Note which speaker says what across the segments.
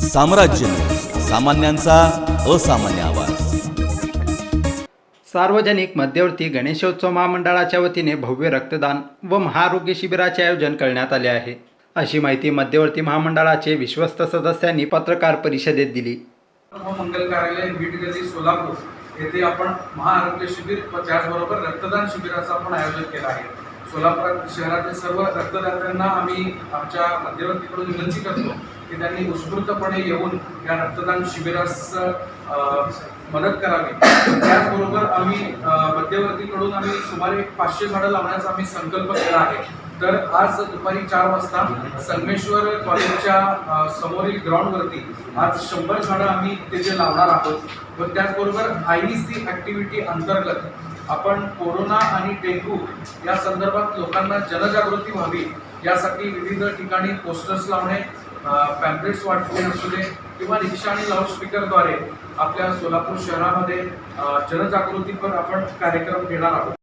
Speaker 1: साम्राज्य न्यूज, सामान्यांचा असामान्य आवाज।
Speaker 2: सार्वजनिक मध्यवर्ती गणेशोत्सव महामंडळाच्या वतीने भव्य रक्तदान व महाआरोग्य शिबिराचे आयोजन करण्यात आले आहे, अशी माहिती मध्यवर्ती महामंडळाचे विश्वस्त सदस्यांनी पत्रकार परिषदेत दिली।
Speaker 3: मंगल कार्यालय बीट गल्ली सोलापूर येथे आपण महाआरोग्य शिबिर व त्याचबरोबर रक्तदान शिबिराचं आपण आयोजन केलं आहे। सोलापूर शहरातील सर्व रक्तदात्यांना आम्ही आमच्या मध्यवर्तीकडून विनंती करतो की त्यांनी उत्स्फूर्तपणे येऊन या रक्तदान शिबिरास मदत करावी। त्याचबरोबर आम्ही मध्यवर्तीकडून आम्ही सुमारे 500 झाडं लावण्याचा आम्ही संकल्प केला आहे। तर आज दुपारी 4 वाजता संगमेश्वर कॉलेजच्या समोरील ग्राउंडवरती आज 100 झाडं आम्ही तिथे लावणार आहोत। व त्याचबरोबर IEC ॲक्टिव्हिटी अंतर्गत आपण कोरोना आणि डेंग्यू या संदर्भात लोकांना जनजागृती व्हावी यासाठी विविध ठिकाणी पोस्टर्स लावणे, पॅम्पलेट्स वाटणे असू दे किंवा रिक्षा आणि लाऊडस्पीकरद्वारे आपल्या सोलापूर शहरामध्ये जनजागृतीपर आपण कार्यक्रम घेणार आहोत।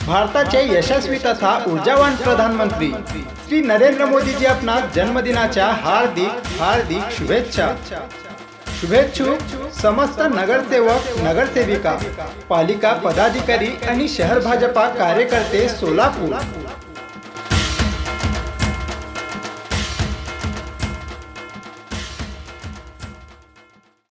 Speaker 2: भारताचे यशस्वी तथा ऊर्जावान प्रधानमंत्री श्री नरेंद्र मोदी जी अपना जन्मदिनाच्या हार्दिक शुभेच्छा। शुभेच्छुक समस्त नगरसेवक, नगरसेविका, पालिका पदाधिकारी आणि शहर भाजपा कार्यकर्ते सोलापूर।